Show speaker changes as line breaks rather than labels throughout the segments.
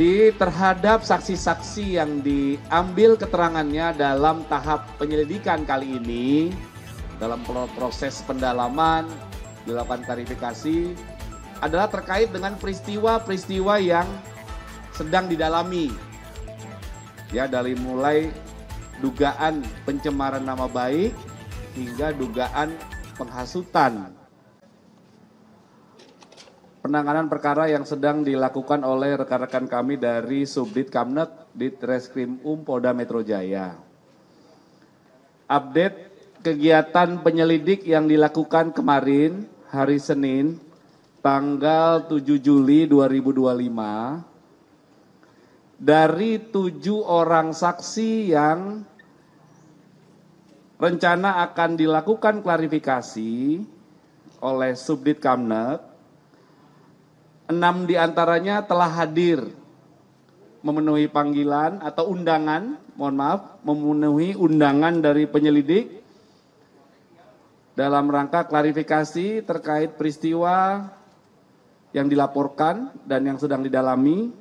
Jadi terhadap saksi-saksi yang diambil keterangannya dalam tahap penyelidikan kali ini, dalam proses pendalaman, dilakukan klarifikasi, adalah terkait dengan peristiwa-peristiwa yang sedang didalami. Ya, dari mulai dugaan pencemaran nama baik hingga dugaan penghasutan. Penanganan perkara yang sedang dilakukan oleh rekan-rekan kami dari Subdit Kamnek Ditreskrim Polda Metro Jaya. Update kegiatan penyelidik yang dilakukan kemarin hari Senin tanggal 7 Juli 2025 dari 7 orang saksi yang rencana akan dilakukan klarifikasi oleh Subdit Kamnek. 6 diantaranya telah hadir memenuhi panggilan atau undangan, memenuhi undangan dari penyelidik dalam rangka klarifikasi terkait peristiwa yang dilaporkan dan yang sedang didalami.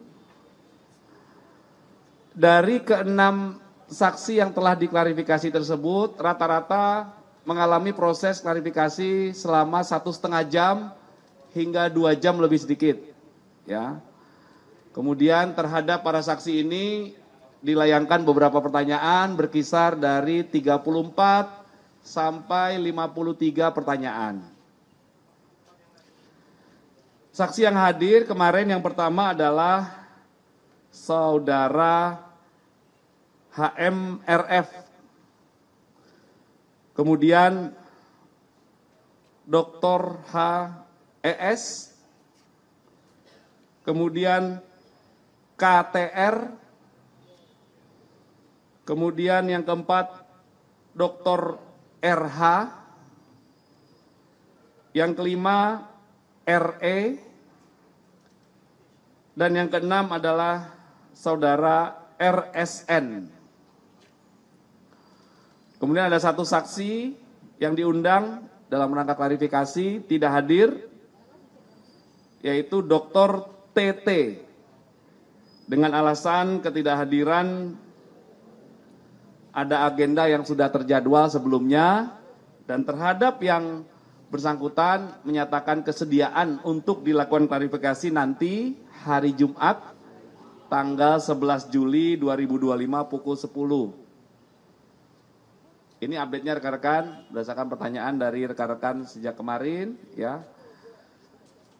Dari ke-6 saksi yang telah diklarifikasi tersebut, rata-rata mengalami proses klarifikasi selama 1,5 jam hingga 2 jam lebih sedikit, ya. Kemudian terhadap para saksi ini dilayangkan beberapa pertanyaan berkisar dari 34 sampai 53 pertanyaan. Saksi yang hadir kemarin yang pertama adalah Saudara HMRF. Kemudian Dr. HES, kemudian KTR, kemudian yang keempat Dr. RH, yang kelima RE, dan yang keenam adalah Saudara RSN. Kemudian ada satu saksi yang diundang dalam rangka klarifikasi tidak hadir, yaitu Dr. TT, dengan alasan ketidakhadiran ada agenda yang sudah terjadwal sebelumnya dan terhadap yang bersangkutan menyatakan kesediaan untuk dilakukan klarifikasi nanti hari Jumat tanggal 11 Juli 2025 pukul 10. Ini update-nya rekan-rekan berdasarkan pertanyaan dari rekan-rekan sejak kemarin, ya.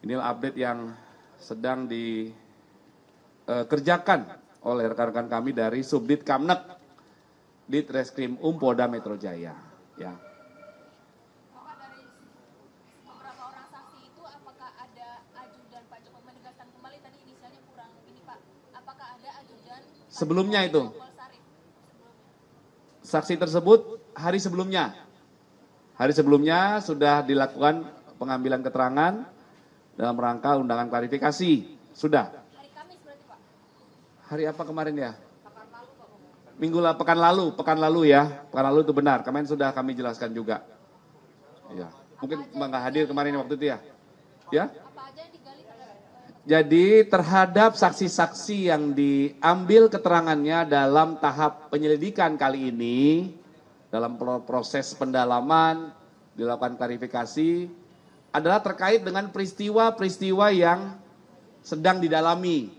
Inilah update yang sedang dikerjakan oleh rekan-rekan kami dari Subdit Kamnek Ditreskrim Polda Metro Jaya. Ya.
Bapak, dari beberapa orang saksi itu apakah ada ajudan Pak Jokowi, menegaskan kembali tadi inisialnya kurang ini Pak, apakah ada ajudan
sebelumnya itu? Saksi tersebut hari sebelumnya sudah dilakukan pengambilan keterangan dalam rangka undangan klarifikasi. Sudah.
Hari Kamis berarti Pak?
Hari apa kemarin ya? Pekan lalu ya. Pekan lalu itu benar. Kemarin sudah kami jelaskan juga. Ya. Mungkin nggak hadir kemarin waktu itu ya. Ya.
Apa aja yang digali?
Jadi terhadap saksi-saksi yang diambil keterangannya dalam tahap penyelidikan kali ini, dalam proses pendalaman, dilakukan klarifikasi, adalah terkait dengan peristiwa-peristiwa yang sedang didalami.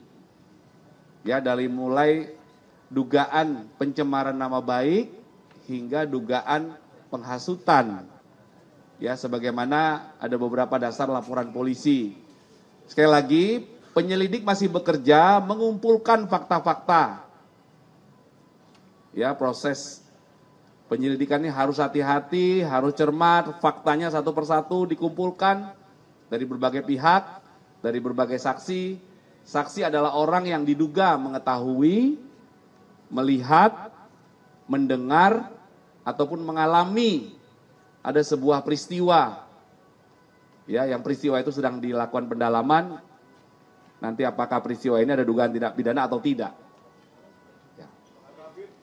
Ya, dari mulai dugaan pencemaran nama baik hingga dugaan penghasutan. Ya, sebagaimana ada beberapa dasar laporan polisi. Sekali lagi, penyelidik masih bekerja mengumpulkan fakta-fakta. Ya, proses penyelidikan ini harus hati-hati, harus cermat, faktanya satu persatu dikumpulkan dari berbagai pihak, dari berbagai saksi. Saksi adalah orang yang diduga mengetahui, melihat, mendengar, ataupun mengalami ada sebuah peristiwa. Ya, yang peristiwa itu sedang dilakukan pendalaman. Nanti apakah peristiwa ini ada dugaan tindak pidana atau tidak. Ya.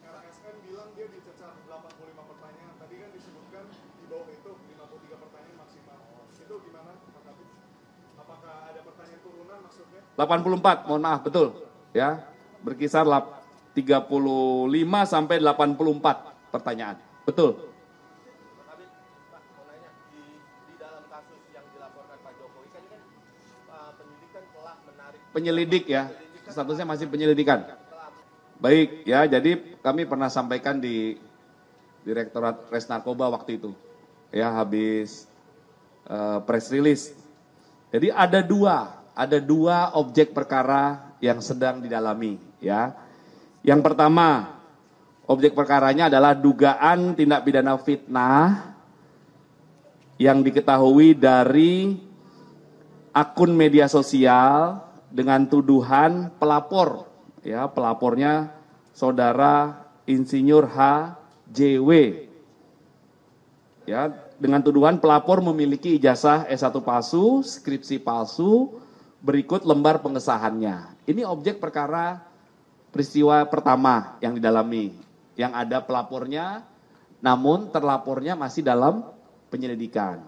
RSN bilang dia dicecar 85 pertanyaan. Tadi kan disebutkan di bawah itu 53 pertanyaan maksimal. Itu gimana Pak Kapit? Apakah ada pertanyaan turunan maksudnya?
84, mohon maaf, betul. Ya, berkisar 35 sampai 84 pertanyaan. Betul.
Tapi Pak mau nanya di dalam kasus yang dilaporkan Pak Jokowi kan ini penyidik kan telah menarik
Penyelidik ya, statusnya masih penyelidikan. Baik ya, jadi kami pernah sampaikan di Direktorat Res Narkoba waktu itu, ya habis press release. Jadi ada dua objek perkara yang sedang didalami, ya. Yang pertama, objek perkaranya adalah dugaan tindak pidana fitnah yang diketahui dari akun media sosial dengan tuduhan pelapor, ya pelapornya saudara Insinyur HJW, ya dengan tuduhan pelapor memiliki ijazah S1 palsu, skripsi palsu, berikut lembar pengesahannya. Ini objek perkara peristiwa pertama yang didalami, yang ada pelapornya, namun terlapornya masih dalam penyelidikan.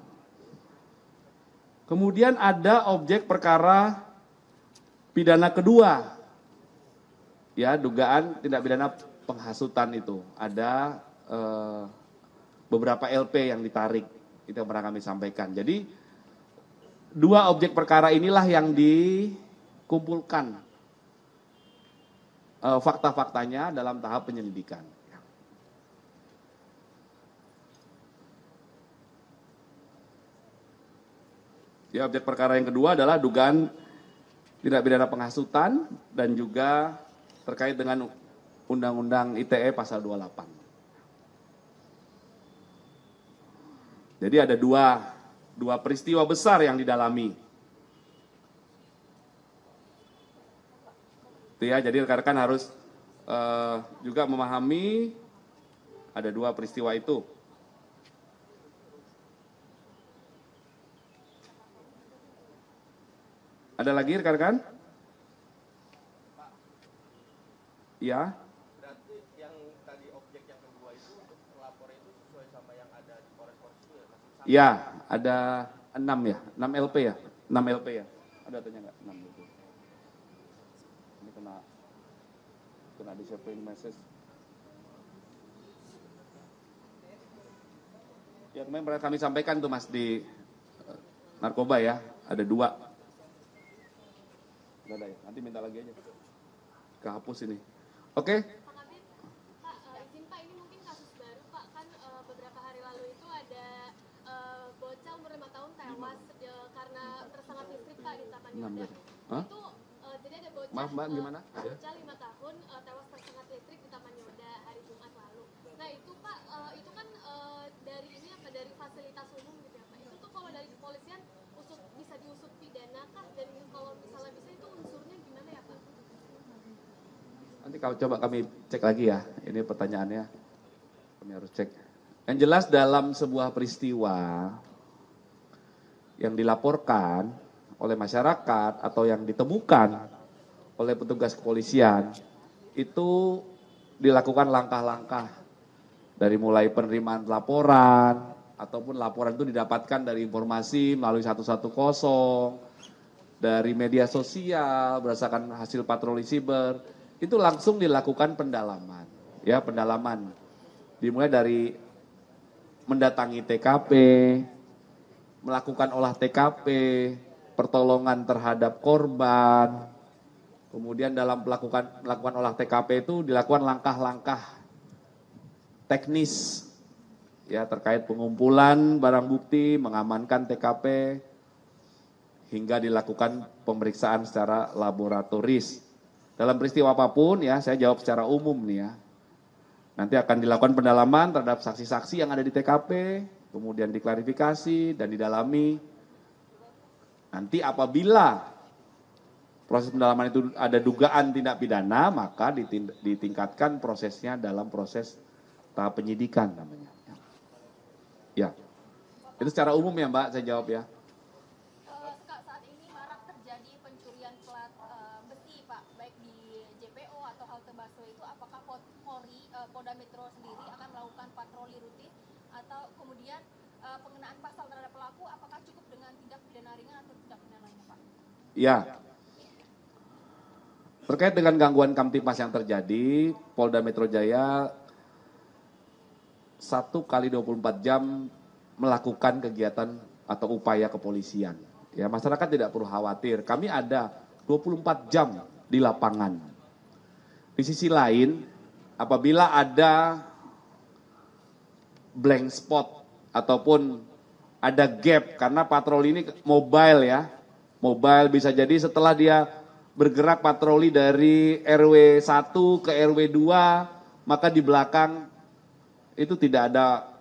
Kemudian ada objek perkara pidana kedua, ya dugaan tindak pidana penghasutan itu. Ada beberapa LP yang ditarik, itu yang pernah kami sampaikan. Jadi dua objek perkara inilah yang dikumpulkan fakta-faktanya dalam tahap penyelidikan. Ya, objek perkara yang kedua adalah dugaan tindak pidana penghasutan dan juga terkait dengan Undang-Undang ITE pasal 28. Jadi ada dua peristiwa besar yang didalami. Itu ya, jadi rekan-rekan harus juga memahami ada dua peristiwa itu. Ada lagi rekan-rekan? Ya.
berarti yang tadi objek yang kedua itu untuk pelapor itu sesuai sama yang ada di Polres itu ya masih sama.
Ya, ada 6 ya, 6 LP ya, 6 LP ya. Ada tanya nggak? 6 LP. Ini kena discipline message. Ya kemarin pernah kami sampaikan tuh Mas di narkoba ya, ada 2. Nggak ada ya, nanti minta lagi aja. Kehapus ini. Oke.
Pak Kabit, Pak, izin Pak, ini mungkin kasus baru Pak, kan beberapa hari lalu itu ada bocah umur 5 tahun tewas karena tersengat listrik Pak di Taman Yoda.
Hah?
Itu jadi ada bocah,
Maaf Mbak, gimana?
bocah 5 tahun tewas tersengat listrik di Taman Yoda hari Jumat lalu. Nah itu Pak, itu kan dari ini apa, dari fasilitas umum gitu ya Pak. Itu tuh kalau dari kepolisian bisa diusut pidana kah? Dan kalau misalnya bisa itu unsurnya gimana ya Pak?
Nanti kalau coba kami cek lagi ya, ini pertanyaannya. Kami harus cek. Yang jelas dalam sebuah peristiwa yang dilaporkan oleh masyarakat atau yang ditemukan oleh petugas kepolisian, itu dilakukan langkah-langkah dari mulai penerimaan laporan, ataupun laporan itu didapatkan dari informasi melalui 110, dari media sosial, berdasarkan hasil patroli siber, itu langsung dilakukan pendalaman. Ya, pendalaman. Dimulai dari mendatangi TKP, melakukan olah TKP, pertolongan terhadap korban. Kemudian dalam melakukan olah TKP itu dilakukan langkah-langkah teknis ya terkait pengumpulan barang bukti, mengamankan TKP hingga dilakukan pemeriksaan secara laboratoris. Dalam peristiwa apapun ya, saya jawab secara umum nih ya. Nanti akan dilakukan pendalaman terhadap saksi-saksi yang ada di TKP, kemudian diklarifikasi dan didalami. Nanti apabila proses pendalaman itu ada dugaan tindak pidana, maka ditingkatkan prosesnya dalam proses tahap penyidikan namanya. Ya, itu secara umum ya Mbak, saya jawab ya.
Saat ini marak terjadi pencurian plat besi Pak, baik di JPO atau halte busway itu, apakah Polri, Polda Metro sendiri akan melakukan patroli rutin atau kemudian pengenaan pasal terhadap pelaku, apakah cukup dengan tindak pidana ringan atau tindak pidana lainnya Pak?
Ya. Terkait dengan gangguan Kamtipmas yang terjadi, Polda Metro Jaya 1 kali 24 jam melakukan kegiatan atau upaya kepolisian. Ya, masyarakat tidak perlu khawatir, kami ada 24 jam di lapangan. Di sisi lain, apabila ada blank spot ataupun ada gap, karena patroli ini mobile ya, mobile bisa jadi setelah dia bergerak patroli dari RW 1 ke RW 2, maka di belakang itu tidak ada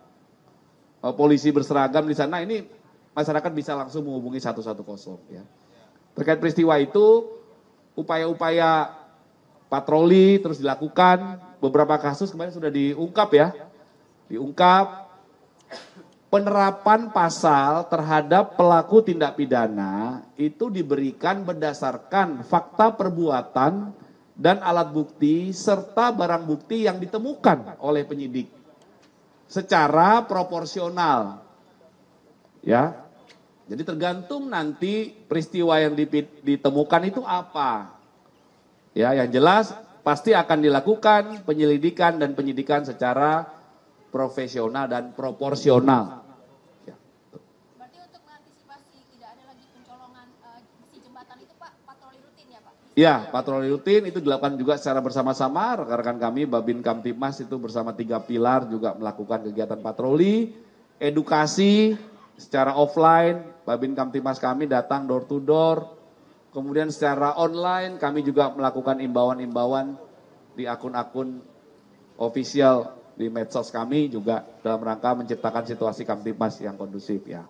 polisi berseragam di sana, ini masyarakat bisa langsung menghubungi 110 ya. Terkait peristiwa itu, upaya-upaya patroli terus dilakukan, beberapa kasus kemarin sudah diungkap ya. Diungkap, penerapan pasal terhadap pelaku tindak pidana itu diberikan berdasarkan fakta perbuatan dan alat bukti serta barang bukti yang ditemukan oleh penyidik secara proporsional. Ya. Jadi tergantung nanti peristiwa yang ditemukan itu apa. Ya, yang jelas pasti akan dilakukan penyelidikan dan penyidikan secara profesional dan proporsional. Ya.
Berarti untuk mengantisipasi tidak ada lagi pencolongan besi jembatan itu Pak, patroli rutin ya Pak?
Ya, patroli rutin itu dilakukan juga secara bersama-sama. Rekan-rekan kami, Babin Kamtipmas itu bersama 3 pilar juga melakukan kegiatan patroli, edukasi secara offline. Babin Kamtipmas kami datang door to door. Kemudian secara online kami juga melakukan imbauan-imbauan di akun-akun official di medsos kami juga dalam rangka menciptakan situasi Kamtipmas yang kondusif ya.